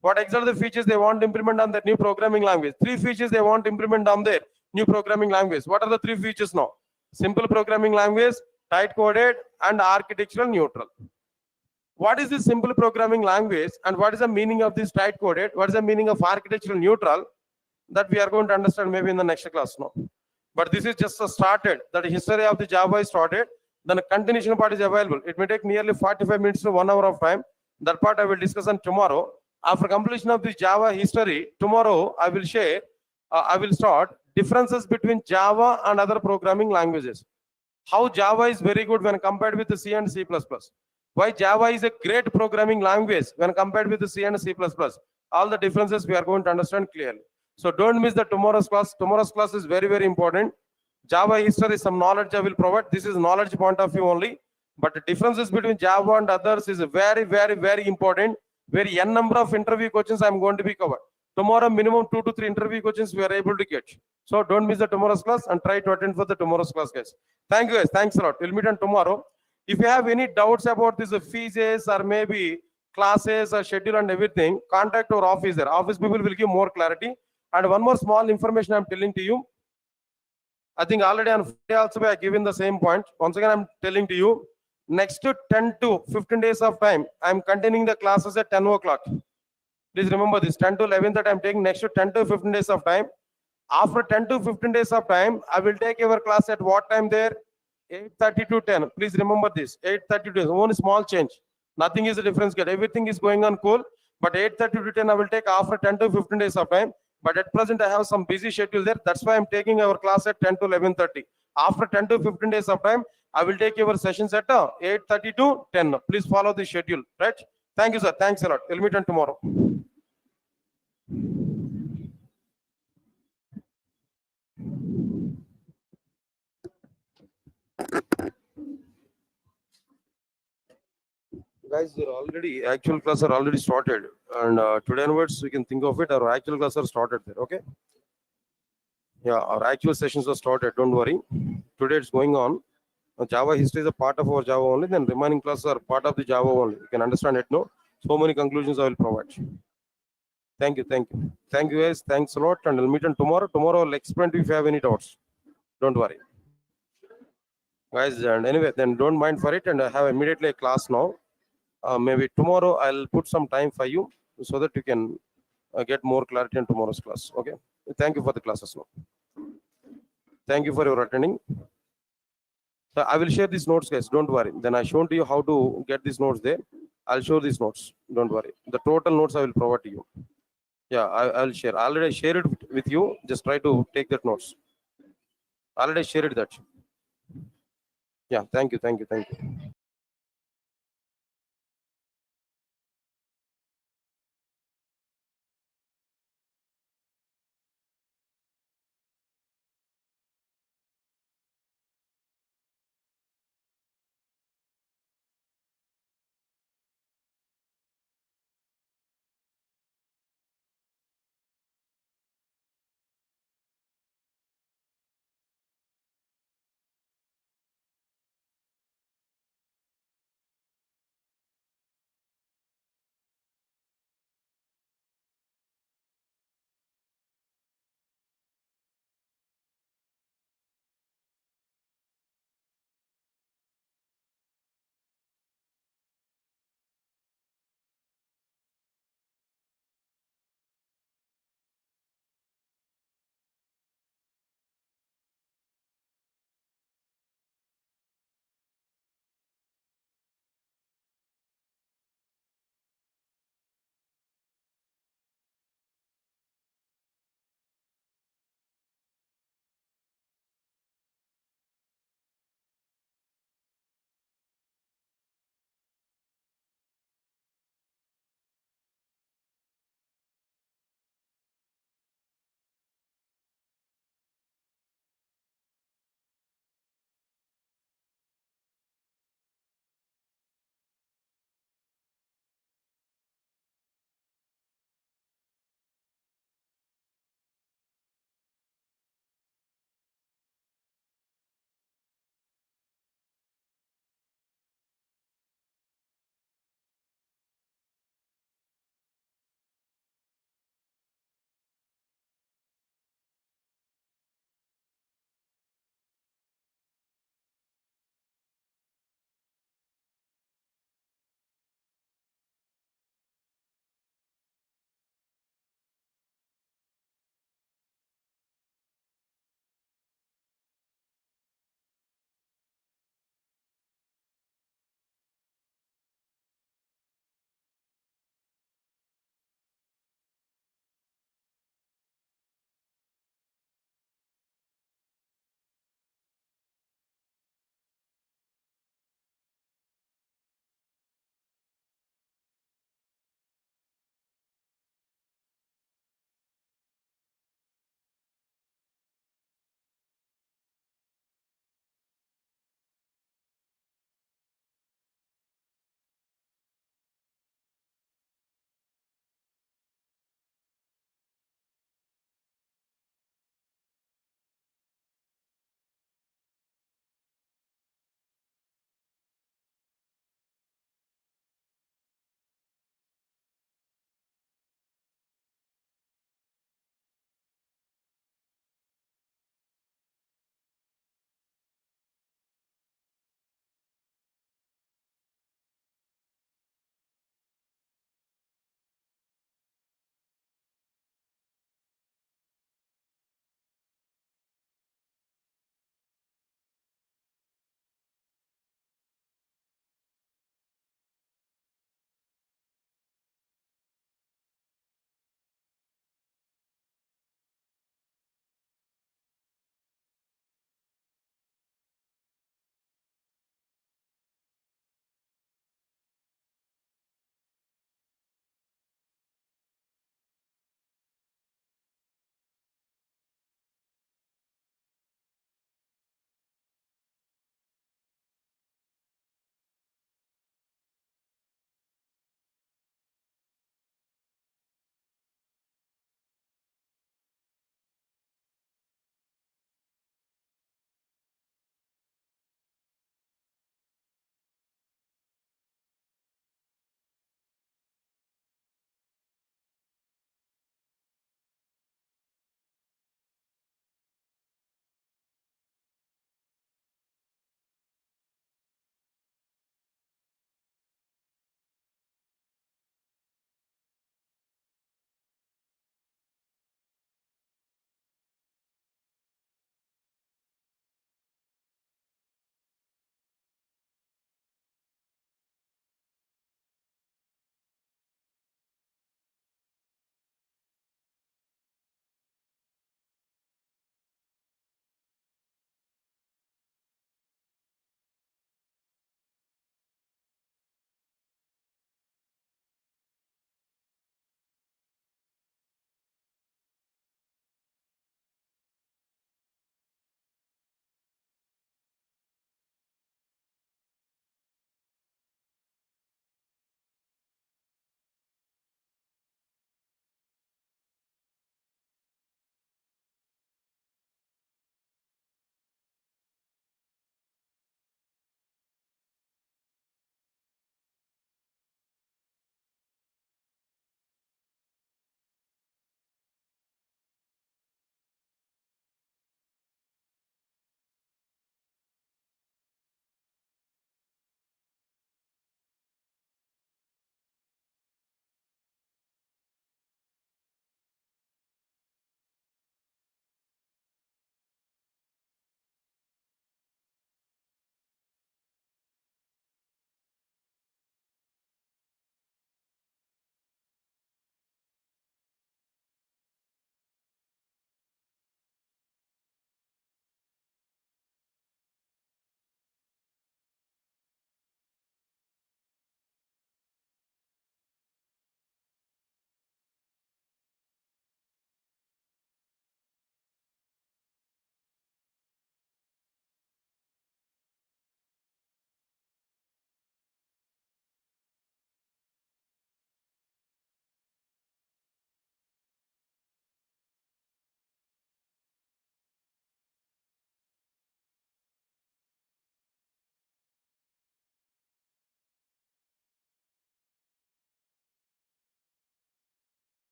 What exactly the features they want to implement on their new programming language? 3 features they want to implement on their new programming language. What are the 3 features now? Simple programming language, tight coded, and architectural neutral. What is this simple programming language and what is the meaning of this tight coded? What is the meaning of architectural neutral? That we are going to understand maybe in the next class now. But this is just a started. That history of the Java is started. Then a continuation part is available. It may take nearly 45 minutes to 1 hour of time. That part I will discuss on tomorrow. After completion of the Java history, tomorrow I will share, I will start differences between Java and other programming languages. How Java is very good when compared with the C and C++. Why Java is a great programming language when compared with the C and C++. All the differences we are going to understand clearly. So don't miss the tomorrow's class. Tomorrow's class is very, very important. Java history is some knowledge I will provide. This is knowledge point of view only. But the differences between Java and others is very, very, very important. Very n number of interview questions I am going to be covered. Tomorrow, minimum 2 to 3 interview questions we are able to get. So don't miss the tomorrow's class and try to attend for the tomorrow's class, guys. Thank you, guys. Thanks a lot. We'll meet on tomorrow. If you have any doubts about this fees or maybe classes or schedule and everything, contact our officer. Office people will give more clarity. And one more small information I'm telling to you. I think already on Friday also I have given the same point. Once again, I'm telling to you, next to 10 to 15 days of time, I'm continuing the classes at 10 o'clock. Please remember this, 10 to 11 that I'm taking next to 10 to 15 days of time. After 10 to 15 days of time, I will take your class at what time there? 8:30 to 10. Please remember this, 8:30 to 10. Only small change. Nothing is a difference. Everything is going on cool. But 8:30 to 10, I will take after 10 to 15 days of time. But at present, I have some busy schedule there. That's why I'm taking our class at 10 to 11:30. After 10 to 15 days of time, I will take your sessions at 8:30 to 10. Please follow the schedule, right? Thank you, sir. Thanks a lot. We'll meet on tomorrow. Guys, they're already, actual class are already started. And today onwards, we can think of it. Our actual class are started there, okay? Yeah, our actual sessions are started. Don't worry. Today it's going on. Java history is a part of our Java only. Then remaining classes are part of the Java only. You can understand it, no? So many conclusions I will provide. Thank you, thank you. Thank you, guys. Thanks a lot. And we'll meet on tomorrow. Tomorrow I'll explain if you have any doubts. Don't worry. Guys, and anyway, then don't mind for it. And I have immediately a class now. Maybe tomorrow I'll put some time for you so that you can get more clarity in tomorrow's class. Okay. Thank you for the classes now. Thank you for your attending. So I will share these notes, guys. Don't worry. Then I shown to you how to get these notes there. I'll show these notes. Don't worry. The total notes I will provide to you. Yeah, I'll share. Already I shared it with you. Just try to take that notes. Already shared that. Yeah. Thank you. Thank you. Thank you.